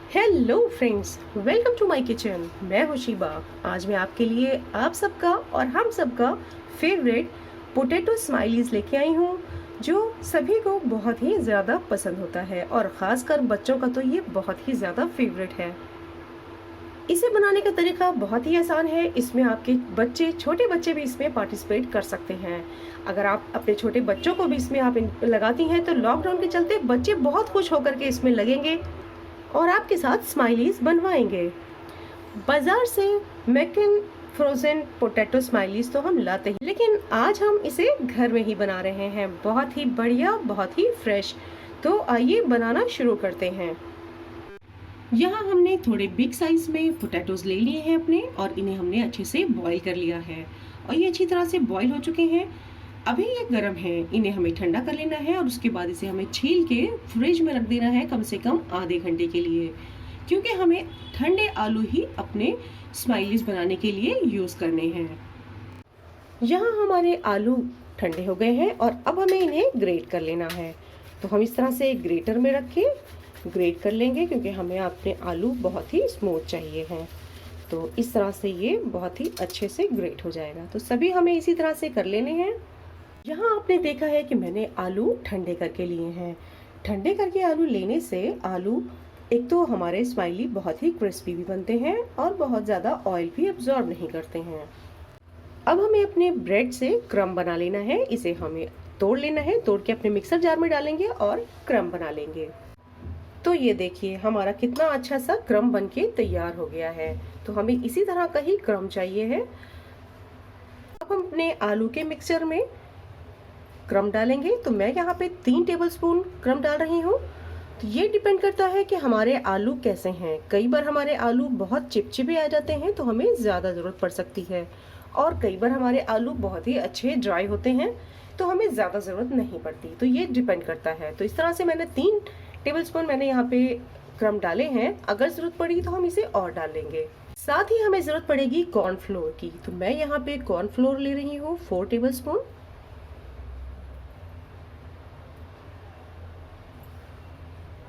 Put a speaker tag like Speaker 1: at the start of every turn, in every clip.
Speaker 1: Hello friends, welcome to my kitchen. मैं हूं शीबा। आज मैं आपके लिए आप सबका और हम सबका फेवरेट पोटैटो स्माइलीज लेके आई हूं, जो सभी को बहुत ही ज़्यादा पसंद होता है और ख़ासकर बच्चों का तो ये बहुत ही ज़्यादा फेवरेट है। इसे बनाने का तरीका बहुत ही आसान है। इसमें आपके बच्चे, छोटे बच्चे भी इसमें पार्टिसिपेट कर सकते हैं। अगर आप अपने छोटे बच्चों को भी इसमें आप लगाती हैं तो लॉकडाउन के चलते बच्चे बहुत खुश होकर के इसमें लगेंगे और आपके साथ स्माइलीज बनवाएंगे। बाजार से मैकन फ्रोजन पोटैटो स्माइलीज तो हम लाते हैं, लेकिन आज हम इसे घर में ही बना रहे हैं। बहुत ही बढ़िया, बहुत ही फ्रेश। तो आइए बनाना शुरू करते हैं। यहाँ हमने थोड़े बिग साइज में पोटैटोज ले लिए हैं अपने, और इन्हें हमने अच्छे से बॉईल कर लिया है और ये अच्छी तरह से बॉईल हो चुके हैं। अभी ये गर्म है, इन्हें हमें ठंडा कर लेना है और उसके बाद इसे हमें छील के फ्रिज में रख देना है कम से कम आधे घंटे के लिए, क्योंकि हमें ठंडे आलू ही अपने स्माइलीज बनाने के लिए यूज करने हैं। यहाँ हमारे आलू ठंडे हो गए हैं और अब हमें इन्हें ग्रेट कर लेना है। तो हम इस तरह से एक ग्रेटर में रख के ग्रेट कर लेंगे, क्योंकि हमें अपने आलू बहुत ही स्मूथ चाहिए हैं। तो इस तरह से ये बहुत ही अच्छे से ग्रेट हो जाएगा। तो सभी हमें इसी तरह से कर लेने हैं। यहाँ आपने देखा है कि मैंने आलू ठंडे करके लिए हैं। ठंडे करके आलू लेने से आलू एक तो हमारे स्माइली बहुत ही क्रिस्पी भी बनते हैं और बहुत ज़्यादा ऑयल भी अब्जॉर्ब नहीं करते हैं। अब हमें अपने ब्रेड से क्रम्ब बना लेना है। इसे हमें तोड़ लेना है, तोड़ के अपने मिक्सर जार में डालेंगे और क्रम्ब बना लेंगे। तो ये देखिए हमारा कितना अच्छा सा क्रम्ब बनके तैयार हो गया है। तो हमें इसी तरह का ही क्रम्ब चाहिए है। अब हम अपने आलू के मिक्सचर में क्रम्ब डालेंगे। तो मैं यहाँ पे 3 टेबलस्पून क्रम्ब डाल रही हूँ। तो ये डिपेंड करता है कि हमारे आलू कैसे हैं। कई बार हमारे आलू बहुत चिपचिपे आ जाते हैं तो हमें ज़्यादा ज़रूरत पड़ सकती है, और कई बार हमारे आलू बहुत ही अच्छे ड्राई होते हैं तो हमें ज़्यादा ज़रूरत नहीं पड़ती। तो ये डिपेंड करता है। तो इस तरह से मैंने 3 टेबलस्पून मैंने यहाँ पे क्रम्ब डाले हैं। अगर ज़रूरत पड़ी तो हम इसे और डाल लेंगे। साथ ही हमें ज़रूरत पड़ेगी कॉर्नफ्लोर की। तो मैं यहाँ पे कॉर्नफ्लोर ले रही हूँ 4 टेबलस्पून।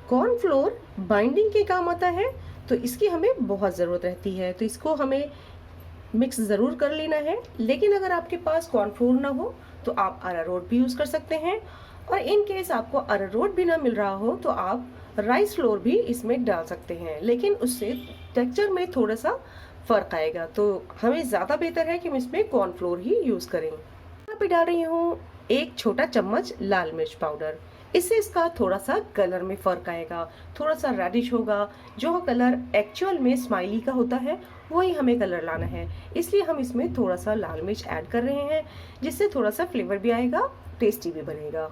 Speaker 1: कॉर्नफ्लोर बाइंडिंग के काम आता है, तो इसकी हमें बहुत ज़रूरत रहती है। तो इसको हमें मिक्स ज़रूर कर लेना है। लेकिन अगर आपके पास कॉर्नफ्लोर ना हो तो आप अरारोट भी यूज़ कर सकते हैं, और इन केस आपको अरारोट भी ना मिल रहा हो तो आप राइस फ्लोर भी इसमें डाल सकते हैं, लेकिन उससे टेक्सचर में थोड़ा सा फ़र्क आएगा। तो हमें ज़्यादा बेहतर है कि हम इसमें कॉर्नफ्लोर ही यूज़ करें। यहाँ पे डाल रही हूँ 1 छोटा चम्मच लाल मिर्च पाउडर। इससे इसका थोड़ा सा कलर में फ़र्क आएगा, थोड़ा सा रेडिश होगा। जो कलर एक्चुअल में स्माइली का होता है वही हमें कलर लाना है, इसलिए हम इसमें थोड़ा सा लाल मिर्च ऐड कर रहे हैं, जिससे थोड़ा सा फ्लेवर भी आएगा, टेस्टी भी बनेगा।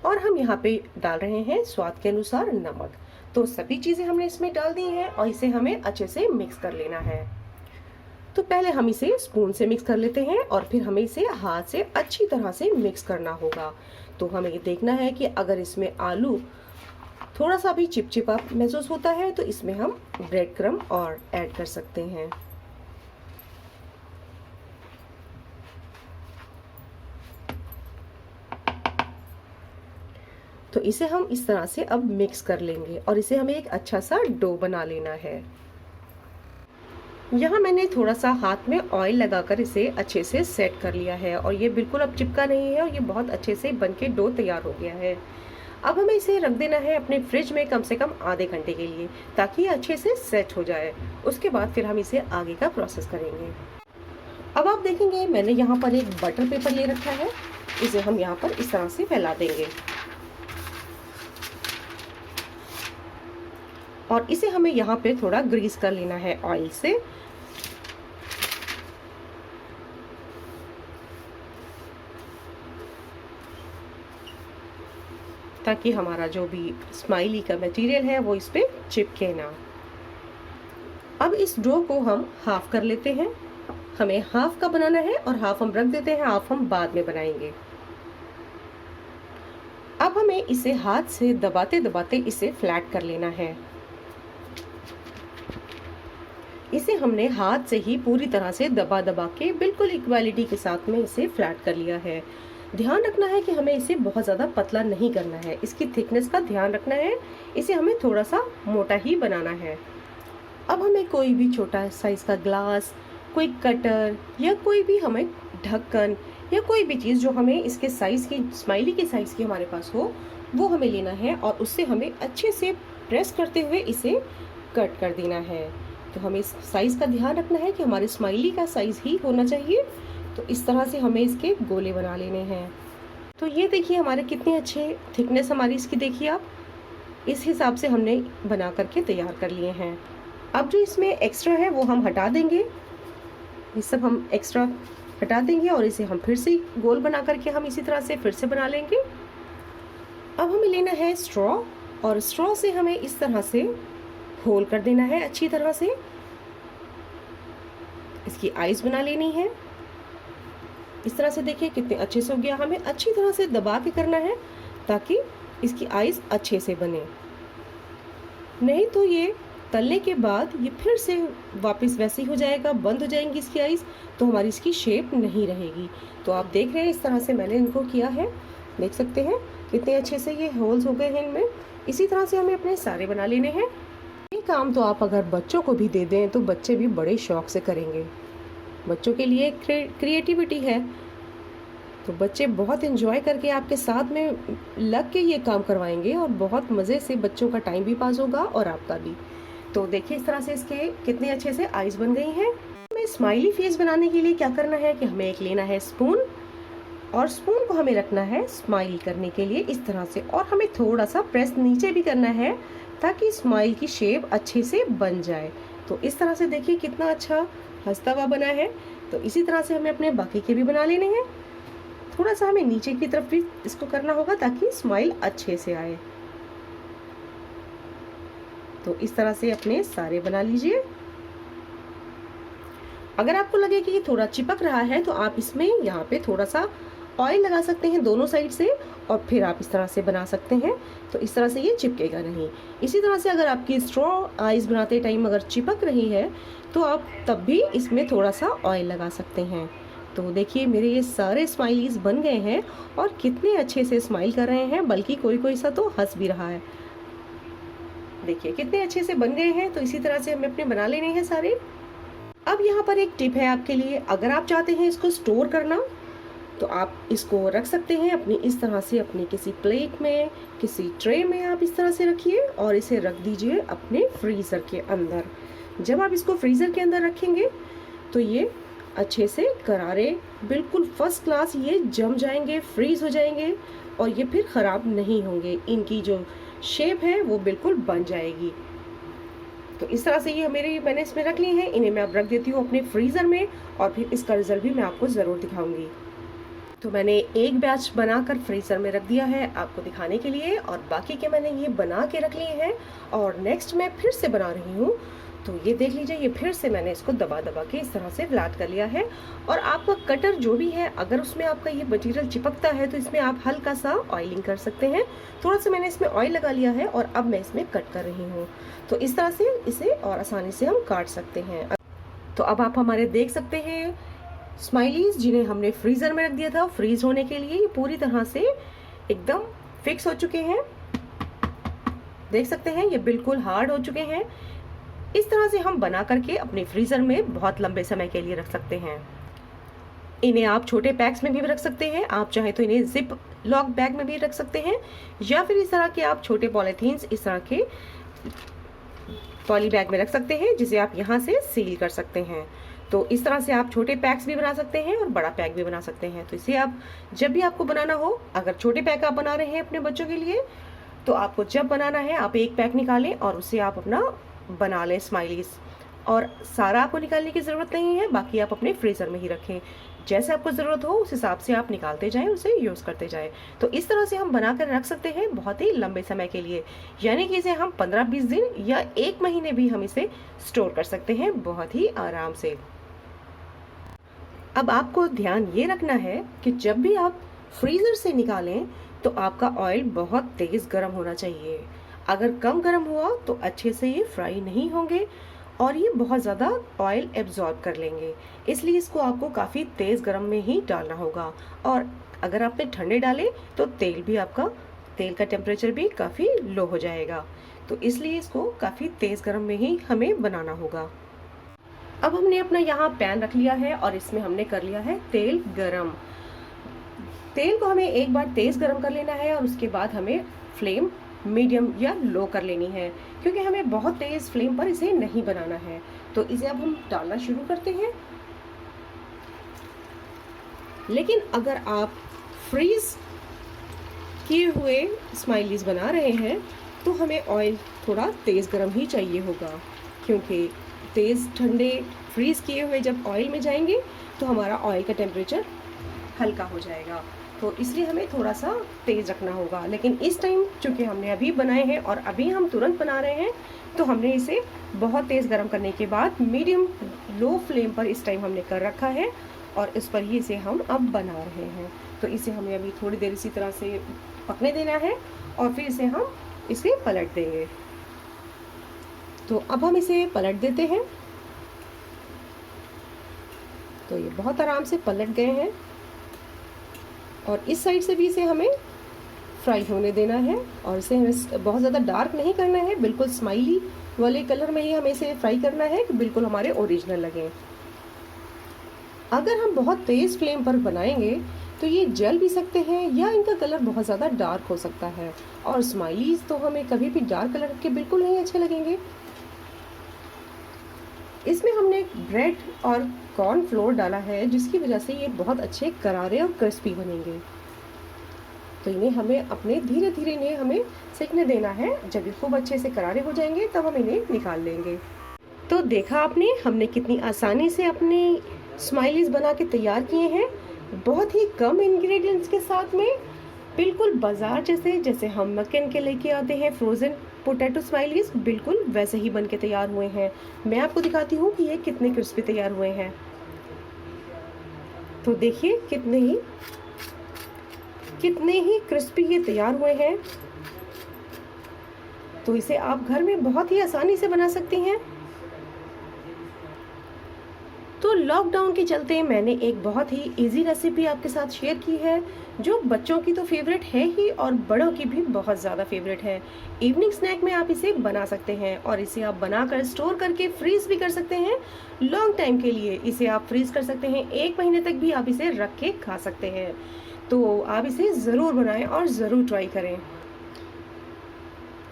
Speaker 1: और हम यहाँ पे डाल रहे हैं स्वाद के अनुसार नमक। तो सभी चीज़ें हमने इसमें डाल दी हैं और इसे हमें अच्छे से मिक्स कर लेना है। तो पहले हम इसे स्पून से मिक्स कर लेते हैं और फिर हमें इसे हाथ से अच्छी तरह से मिक्स करना होगा। तो हमें ये देखना है कि अगर इसमें आलू थोड़ा सा भी चिपचिपा महसूस होता है तो इसमें हम ब्रेड क्रम्ब और ऐड कर सकते हैं। तो इसे हम इस तरह से अब मिक्स कर लेंगे और इसे हमें एक अच्छा सा डो बना लेना है। यहाँ मैंने थोड़ा सा हाथ में ऑयल लगाकर इसे अच्छे से सेट कर लिया है, और ये बिल्कुल अब चिपका नहीं है और ये बहुत अच्छे से बनके डो तैयार हो गया है। अब हमें इसे रख देना है अपने फ्रिज में कम से कम आधे घंटे के लिए, ताकि ये अच्छे से सेट हो जाए। उसके बाद फिर हम इसे आगे का प्रोसेस करेंगे। अब आप देखेंगे मैंने यहाँ पर एक बटर पेपर ले रखा है। इसे हम यहाँ पर इस तरह से फैला देंगे और इसे हमें यहाँ पे थोड़ा ग्रीस कर लेना है ऑयल से। ताकि हमारा जो भी स्माइली का मटेरियल है वो इस पे चिपके ना। अब इस डो को हम हाफ कर लेते हैं। हमें हाफ का बनाना है और हाफ हम रख देते हैं, हाफ हम बाद में बनाएंगे। अब हमें इसे हाथ से दबाते दबाते इसे फ्लैट कर लेना है। इसे हमने हाथ से ही पूरी तरह से दबा दबा के बिल्कुल इक्वालिटी के साथ में इसे फ्लैट कर लिया है। ध्यान रखना है कि हमें इसे बहुत ज़्यादा पतला नहीं करना है, इसकी थिकनेस का ध्यान रखना है, इसे हमें थोड़ा सा मोटा ही बनाना है। अब हमें कोई भी छोटा साइज़ का ग्लास, कोई कटर या कोई भी हमें ढक्कन या कोई भी चीज़ जो हमें इसके साइज़ की, स्माइली के साइज़ की हमारे पास हो, वो हमें लेना है और उससे हमें अच्छे से प्रेस करते हुए इसे कट कर देना है। तो हमें इस साइज़ का ध्यान रखना है कि हमारे स्माइली का साइज़ ही होना चाहिए। तो इस तरह से हमें इसके गोले बना लेने हैं। तो ये देखिए हमारे कितने अच्छे थिकनेस हमारी इसकी देखिए आप, इस हिसाब से हमने बना करके तैयार कर लिए हैं। अब जो इसमें एक्स्ट्रा है वो हम हटा देंगे, ये सब हम एक्स्ट्रा हटा देंगे और इसे हम फिर से गोल बना करके हम इसी तरह से फिर से बना लेंगे। अब हमें लेना है स्ट्रॉ और स्ट्रॉ से हमें इस तरह से होल कर देना है अच्छी तरह से। इसकी आइज बना लेनी है इस तरह से, देखिए कितने अच्छे से हो गया। हमें अच्छी तरह से दबा के करना है ताकि इसकी आइज अच्छे से बने, नहीं तो ये तलने के बाद ये फिर से वापस वैसे ही हो जाएगा, बंद हो जाएंगी इसकी आइज, तो हमारी इसकी शेप नहीं रहेगी। तो आप देख रहे हैं इस तरह से मैंने इनको किया है, देख सकते हैं कितने अच्छे से ये होल्स हो गए हैं इनमें। इसी तरह से हमें अपने सारे बना लेने हैं। ये काम तो आप अगर बच्चों को भी दे दें तो बच्चे भी बड़े शौक से करेंगे। बच्चों के लिए क्रिएटिविटी है, तो बच्चे बहुत एंजॉय करके आपके साथ में लग के ये काम करवाएंगे और बहुत मज़े से बच्चों का टाइम भी पास होगा और आपका भी। तो देखिए इस तरह से इसके कितने अच्छे से आइज बन गई हैं। हमें स्माइली फेस बनाने के लिए क्या करना है कि हमें एक लेना है स्पून, और स्पून को हमें रखना है स्माइल करने के लिए इस तरह से, और हमें थोड़ा सा प्रेस नीचे भी करना है ताकि स्माइल की शेप अच्छे से बन जाए। तो इस तरह से देखिए कितना अच्छा हंसता हुआ बना है। तो इसी तरह से हमें अपने बाकी के भी बना लेने हैं। थोड़ा सा हमें नीचे की तरफ भी इसको करना होगा ताकि स्माइल अच्छे से आए। तो इस तरह से अपने सारे बना लीजिए। अगर आपको लगे कि ये थोड़ा चिपक रहा है तो आप इसमें यहाँ पे थोड़ा सा ऑयल लगा सकते हैं दोनों साइड से, और फिर आप इस तरह से बना सकते हैं। तो इस तरह से ये चिपकेगा नहीं। इसी तरह से अगर आपकी स्ट्रॉ आइज बनाते टाइम अगर चिपक रही है तो आप तब भी इसमें थोड़ा सा ऑयल लगा सकते हैं। तो देखिए मेरे ये सारे स्माइलीज बन गए हैं और कितने अच्छे से स्माइल कर रहे हैं, बल्कि कोई कोई सा तो हंस भी रहा है। देखिए कितने अच्छे से बन गए हैं। तो इसी तरह से हमें अपने बना लेने हैं सारे। अब यहाँ पर एक टिप है आपके लिए, अगर आप चाहते हैं इसको स्टोर करना तो आप इसको रख सकते हैं अपनी इस तरह से, अपनी किसी प्लेट में, किसी ट्रे में आप इस तरह से रखिए और इसे रख दीजिए अपने फ्रीज़र के अंदर। जब आप इसको फ्रीज़र के अंदर रखेंगे तो ये अच्छे से करारे बिल्कुल फर्स्ट क्लास ये जम जाएंगे, फ्रीज हो जाएंगे और ये फिर ख़राब नहीं होंगे। इनकी जो शेप है वो बिल्कुल बन जाएगी। तो इस तरह से ये मैंने इसमें रख ली हैं। इन्हें मैं अब रख देती हूँ अपने फ्रीज़र में और फिर इसका रिजल्ट भी मैं आपको ज़रूर दिखाऊंगी। तो मैंने एक बैच बनाकर फ्रीज़र में रख दिया है आपको दिखाने के लिए, और बाकी के मैंने ये बना के रख लिए हैं और नेक्स्ट मैं फिर से बना रही हूँ। तो ये देख लीजिए, ये फिर से मैंने इसको दबा दबा के इस तरह से फ्लैट कर लिया है। और आपका कटर जो भी है, अगर उसमें आपका ये मटेरियल चिपकता है तो इसमें आप हल्का सा ऑयलिंग कर सकते हैं। थोड़ा सा मैंने इसमें ऑयल लगा लिया है और अब मैं इसमें कट कर रही हूँ। तो इस तरह से इसे और आसानी से हम काट सकते हैं। तो अब आप हमारे देख सकते हैं स्माइलीज जिन्हें हमने फ्रीज़र में रख दिया था फ्रीज होने के लिए, ये पूरी तरह से एकदम फिक्स हो चुके हैं। देख सकते हैं ये बिल्कुल हार्ड हो चुके हैं। इस तरह से हम बना करके अपने फ्रीज़र में बहुत लंबे समय के लिए रख सकते हैं। इन्हें आप छोटे पैक्स में भी रख सकते हैं, आप चाहे तो इन्हें जिप लॉक बैग में भी रख सकते हैं, या फिर इस तरह के आप छोटे पॉलीथीन्स इस तरह के पॉली बैग में रख सकते हैं जिसे आप यहाँ से सील कर सकते हैं। तो इस तरह से आप छोटे पैक्स भी बना सकते हैं और बड़ा पैक भी बना सकते हैं। तो इसे आप जब भी आपको बनाना हो, अगर छोटे पैक आप बना रहे हैं अपने बच्चों के लिए, तो आपको जब बनाना है आप एक पैक निकालें और उससे आप अपना बना लें स्माइलीज, और सारा आपको निकालने की ज़रूरत नहीं है, बाकी आप अपने फ्रीज़र में ही रखें। जैसे आपको ज़रूरत हो उस हिसाब से आप निकालते जाएं, उसे यूज़ करते जाएं। तो इस तरह से हम बना कर रख सकते हैं बहुत ही लंबे समय के लिए, यानी कि इसे हम 15-20 दिन या 1 महीने भी हम इसे स्टोर कर सकते हैं बहुत ही आराम से। अब आपको ध्यान ये रखना है कि जब भी आप फ्रीज़र से निकालें तो आपका ऑयल बहुत तेज़ गर्म होना चाहिए। अगर कम गर्म हुआ तो अच्छे से ये फ्राई नहीं होंगे और ये बहुत ज़्यादा ऑयल एब्जॉर्ब कर लेंगे। इसलिए इसको आपको काफ़ी तेज़ गर्म में ही डालना होगा। और अगर आपने ठंडे डाले तो तेल का टेम्परेचर भी काफ़ी लो हो जाएगा। तो इसलिए इसको काफ़ी तेज़ गर्म में ही हमें बनाना होगा। अब हमने अपना यहाँ पैन रख लिया है और इसमें हमने कर लिया है तेल गरम। तेल को हमें एक बार तेज़ गरम कर लेना है और उसके बाद हमें फ्लेम मीडियम या लो कर लेनी है, क्योंकि हमें बहुत तेज़ फ्लेम पर इसे नहीं बनाना है। तो इसे अब हम डालना शुरू करते हैं। लेकिन अगर आप फ्रीज किए हुए स्माइलीज बना रहे हैं तो हमें ऑयल थोड़ा तेज़ गरम ही चाहिए होगा, क्योंकि तेज़ ठंडे फ्रीज किए हुए जब ऑयल में जाएंगे तो हमारा ऑयल का टेम्परेचर हल्का हो जाएगा। तो इसलिए हमें थोड़ा सा तेज़ रखना होगा। लेकिन इस टाइम चूँकि हमने अभी बनाए हैं और अभी हम तुरंत बना रहे हैं, तो हमने इसे बहुत तेज़ गरम करने के बाद मीडियम लो फ्लेम पर इस टाइम हमने कर रखा है और इस पर ही इसे हम अब बना रहे हैं। तो इसे हमें अभी थोड़ी देर इसी तरह से पकने देना है और फिर इसे पलट देंगे। तो अब हम इसे पलट देते हैं। तो ये बहुत आराम से पलट गए हैं और इस साइड से भी इसे हमें फ्राई होने देना है और इसे हमें बहुत ज़्यादा डार्क नहीं करना है, बिल्कुल स्माइली वाले कलर में ही हमें इसे फ्राई करना है कि बिल्कुल हमारे ओरिजिनल लगे। अगर हम बहुत तेज़ फ्लेम पर बनाएंगे तो ये जल भी सकते हैं या इनका कलर बहुत ज़्यादा डार्क हो सकता है, और स्माइलीज तो हमें कभी भी डार्क कलर के बिल्कुल नहीं अच्छे लगेंगे। इसमें हमने ब्रेड और कॉर्न फ्लोर डाला है, जिसकी वजह से ये बहुत अच्छे करारे और क्रिस्पी बनेंगे। तो इन्हें हमें धीरे धीरे हमें सेकने देना है। जब ये खूब अच्छे से करारे हो जाएंगे तब हम इन्हें निकाल लेंगे। तो देखा आपने हमने कितनी आसानी से अपने स्माइलीज बना के तैयार किए हैं, बहुत ही कम इंग्रेडिएंट्स के साथ में, बिल्कुल बाजार जैसे हम मक्खन के लेके आते हैं फ्रोज़न पोटैटो स्माइलीज, बिल्कुल वैसे ही बन के तैयार हुए हैं। मैं आपको दिखाती हूँ कि ये कितने क्रिस्पी तैयार हुए हैं। तो देखिए कितने ही क्रिस्पी ये तैयार हुए हैं। तो इसे आप घर में बहुत ही आसानी से बना सकती हैं। तो लॉकडाउन के चलते मैंने एक बहुत ही इजी रेसिपी आपके साथ शेयर की है, जो बच्चों की तो फेवरेट है ही और बड़ों की भी बहुत ज़्यादा फेवरेट है। इवनिंग स्नैक में आप इसे बना सकते हैं और इसे आप बनाकर स्टोर करके फ्रीज भी कर सकते हैं लॉन्ग टाइम के लिए। इसे आप फ्रीज कर सकते हैं, 1 महीने तक भी आप इसे रख के खा सकते हैं। तो आप इसे ज़रूर बनाएं और ज़रूर ट्राई करें।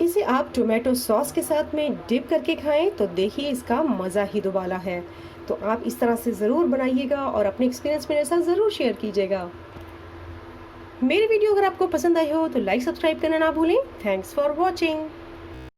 Speaker 1: इसे आप टोमेटो सॉस के साथ में डिप करके खाएं तो देखिए इसका मज़ा ही दुबाला है। तो आप इस तरह से ज़रूर बनाइएगा और अपने एक्सपीरियंस मेरे साथ ज़रूर शेयर कीजिएगा। मेरी वीडियो अगर आपको पसंद आई हो तो लाइक सब्सक्राइब करना ना भूलें। Thanks for watching.